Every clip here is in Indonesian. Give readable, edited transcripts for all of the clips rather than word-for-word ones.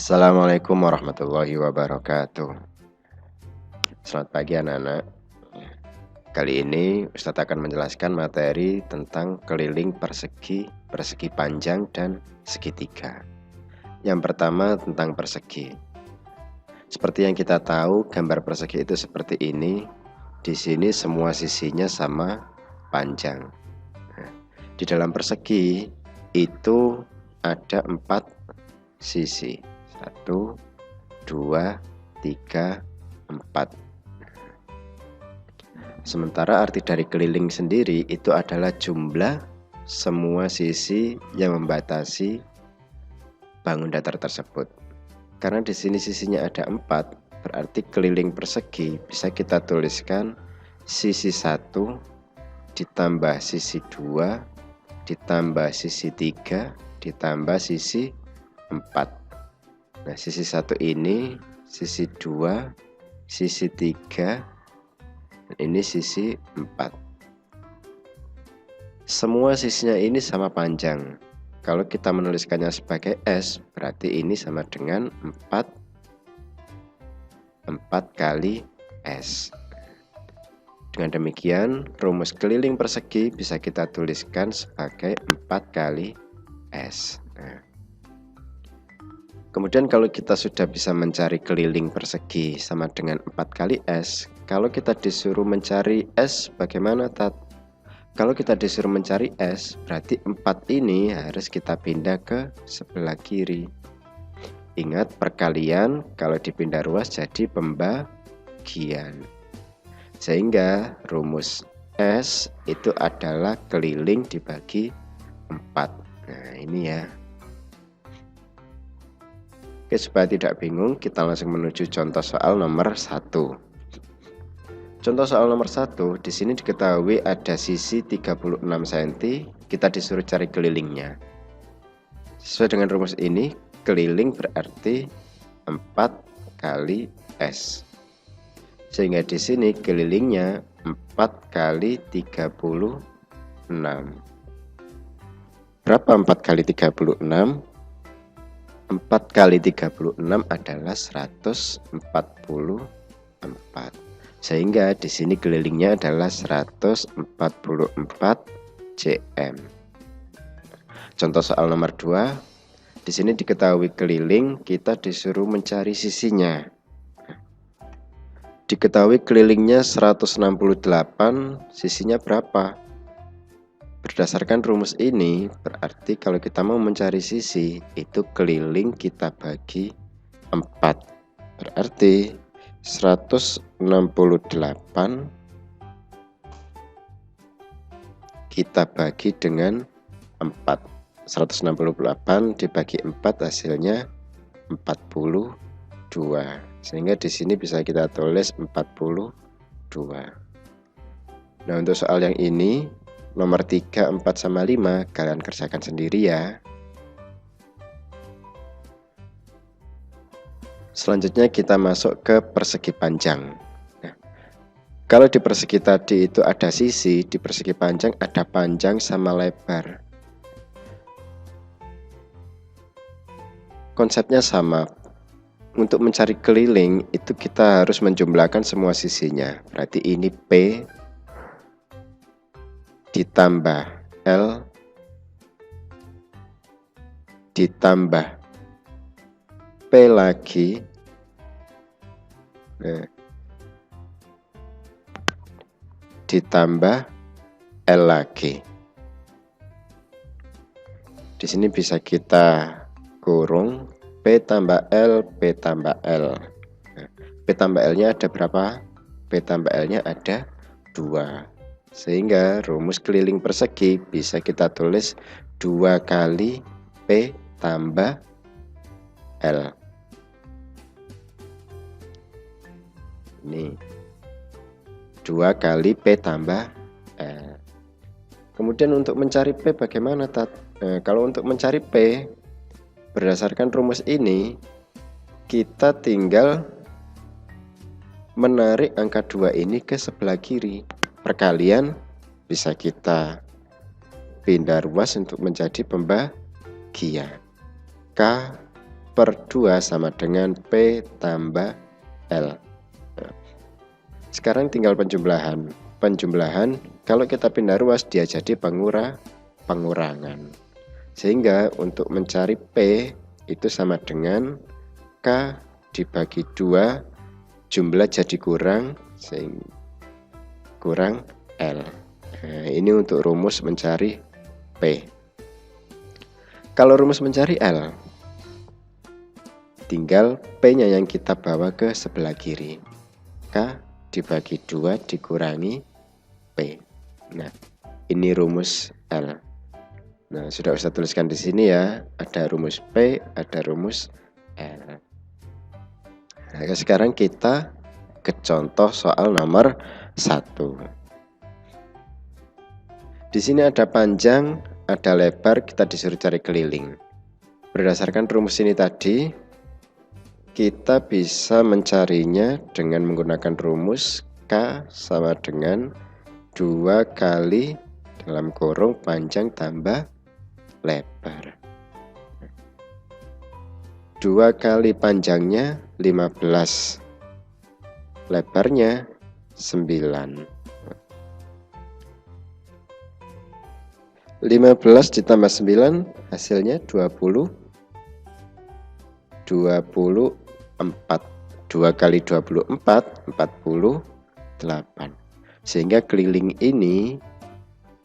Assalamualaikum warahmatullahi wabarakatuh. Selamat pagi anak-anak. Kali ini Ustadz akan menjelaskan materi tentang keliling persegi, persegi panjang, dan segitiga. Yang pertama tentang persegi. Seperti yang kita tahu, gambar persegi itu seperti ini. Di sini semua sisinya sama panjang. Di dalam persegi itu ada 4 sisi. 1, 2, 3, 4. Sementara arti dari keliling sendiri itu adalah jumlah semua sisi yang membatasi bangun datar tersebut. Karena di sini sisinya ada 4, berarti keliling persegi bisa kita tuliskan sisi 1 ditambah sisi 2 ditambah sisi 3 ditambah sisi 4. Nah, sisi 1 ini, sisi 2, sisi 3, dan ini sisi 4. Semua sisinya ini sama panjang. Kalau kita menuliskannya sebagai S, berarti ini sama dengan 4 kali S. Dengan demikian, rumus keliling persegi bisa kita tuliskan sebagai 4 kali S. Kemudian kalau kita sudah bisa mencari keliling persegi sama dengan 4 kali S, kalau kita disuruh mencari S bagaimana, Tat? Kalau kita disuruh mencari S, berarti 4 ini harus kita pindah ke sebelah kiri. Ingat, perkalian kalau dipindah ruas jadi pembagian. Sehingga rumus S itu adalah keliling dibagi 4. Nah, ini ya. Oke, supaya tidak bingung, kita langsung menuju contoh soal nomor 1. Contoh soal nomor 1, di sini diketahui ada sisi 36 cm, kita disuruh cari kelilingnya. Sesuai dengan rumus ini, keliling berarti 4 kali S. Sehingga di sini kelilingnya 4 kali 36. Berapa 4 kali 36? 4 kali 36 adalah 144. Sehingga di sini kelilingnya adalah 144 cm. Contoh soal nomor 2. Di sini diketahui keliling, kita disuruh mencari sisinya. Diketahui kelilingnya 168, sisinya berapa? Berdasarkan rumus ini, berarti kalau kita mau mencari sisi, itu keliling kita bagi 4. Berarti 168 kita bagi dengan 4. 168 dibagi 4 hasilnya 42. Sehingga di sini bisa kita tulis 42. Nah, untuk soal yang ini nomor 3, 4, sama 5 kalian kerjakan sendiri ya. Selanjutnya kita masuk ke persegi panjang. Nah, kalau di persegi tadi itu ada sisi, di persegi panjang ada panjang sama lebar. Konsepnya sama. Untuk mencari keliling itu kita harus menjumlahkan semua sisinya. Berarti ini P ditambah L ditambah P lagi, ditambah L lagi. Di sini bisa kita kurung P tambah L, P tambah L. P tambah L-nya ada berapa? P tambah L-nya ada 2. Sehingga rumus keliling persegi bisa kita tulis 2 kali P tambah L. Ini 2 kali P tambah L. Kemudian untuk mencari P bagaimana, Tat? Kalau untuk mencari P berdasarkan rumus ini, kita tinggal menarik angka 2 ini ke sebelah kiri. Perkalian bisa kita pindah ruas untuk menjadi pembagian. K per 2 sama dengan P tambah L. Nah, sekarang tinggal penjumlahan. Penjumlahan, kalau kita pindah ruas dia jadi pengurangan. Sehingga untuk mencari P itu sama dengan K dibagi 2, jumlah jadi kurang L. Nah, ini untuk rumus mencari P. Kalau rumus mencari L, tinggal P-nya yang kita bawa ke sebelah kiri. K dibagi 2 dikurangi P. Nah, ini rumus L. Nah, sudah Ustaz tuliskan di sini ya. Ada rumus P, ada rumus L. Nah, sekarang kita ke contoh soal nomor 1. Di sini ada panjang, ada lebar, kita disuruh cari keliling. Berdasarkan rumus ini tadi, kita bisa mencarinya dengan menggunakan rumus K sama dengan 2 kali dalam kurung panjang tambah lebar. 2 kali panjangnya 15, lebarnya 9. 15 ditambah 9 hasilnya 24. 2 kali 24 48. Sehingga keliling ini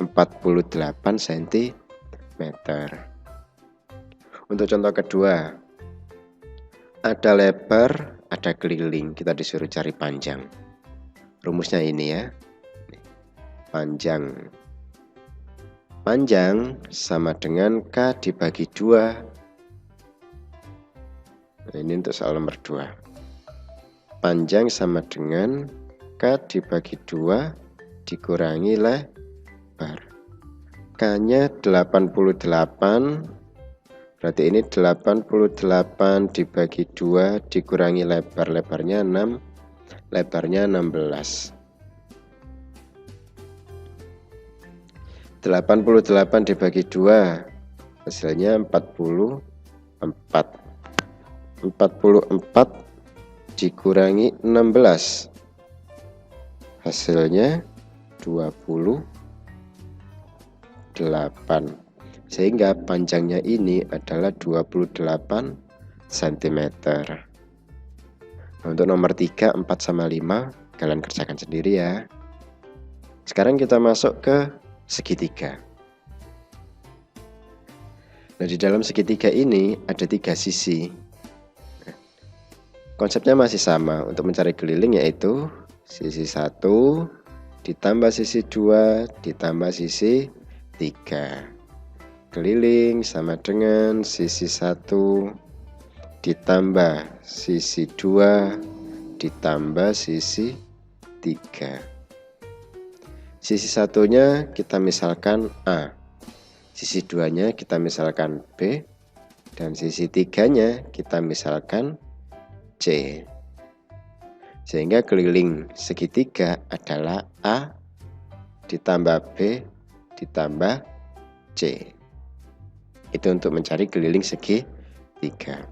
48 cm. Untuk contoh kedua, ada lebar, ada keliling, kita disuruh cari panjang. Rumusnya ini ya. Panjang sama dengan K dibagi 2. Nah, ini untuk soal nomor 2. Panjang sama dengan K dibagi 2 dikurangi lebar. K-nya 88. Berarti ini 88 dibagi 2 dikurangi lebar. Lebarnya 6. Lebarnya 16. 88 dibagi 2 hasilnya 44. 44 dikurangi 16 hasilnya 28. Sehingga panjangnya ini adalah 28 cm. Nah, untuk nomor 3, 4 sama 5 kalian kerjakan sendiri ya. Sekarang kita masuk ke segitiga. Nah, di dalam segitiga ini ada 3 sisi. Konsepnya masih sama untuk mencari keliling, yaitu sisi 1 ditambah sisi 2 ditambah sisi 3. Keliling sama dengan sisi 1 ditambah sisi 2 ditambah sisi 3. Sisi satunya kita misalkan A, sisi 2-nya kita misalkan B, dan sisi 3-nya kita misalkan C. Sehingga keliling segitiga adalah A ditambah B ditambah C. Itu untuk mencari keliling segitiga.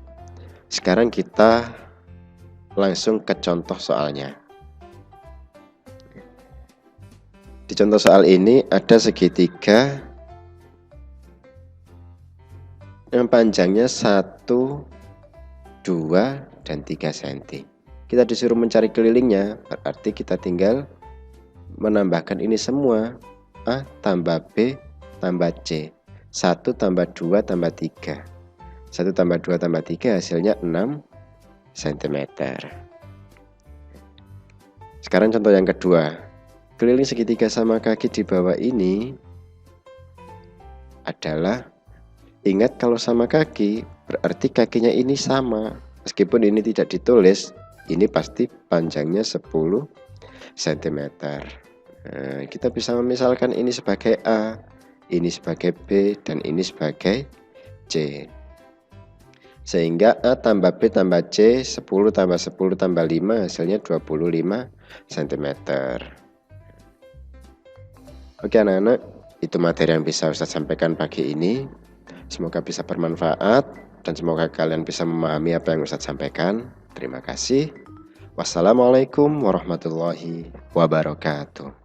Sekarang kita langsung ke contoh soalnya. Di contoh soal ini ada segitiga yang panjangnya 1, 2, dan 3 cm. Kita disuruh mencari kelilingnya, berarti kita tinggal menambahkan ini semua. A tambah B tambah C. 1 tambah 2 tambah 3. 1 tambah 2 tambah 3 hasilnya 6 cm. Sekarang contoh yang kedua. Keliling segitiga sama kaki di bawah ini adalah, ingat kalau sama kaki berarti kakinya ini sama. Meskipun ini tidak ditulis, ini pasti panjangnya 10 cm. Nah, kita bisa memisalkan ini sebagai A, ini sebagai B, dan ini sebagai C. Sehingga A tambah B tambah C, 10 tambah 10 tambah 5 hasilnya 25 cm. Oke anak-anak, itu materi yang bisa Ustaz sampaikan pagi ini. Semoga bisa bermanfaat. dan semoga kalian bisa memahami apa yang Ustadz sampaikan. Terima kasih. Wassalamualaikum warahmatullahi wabarakatuh.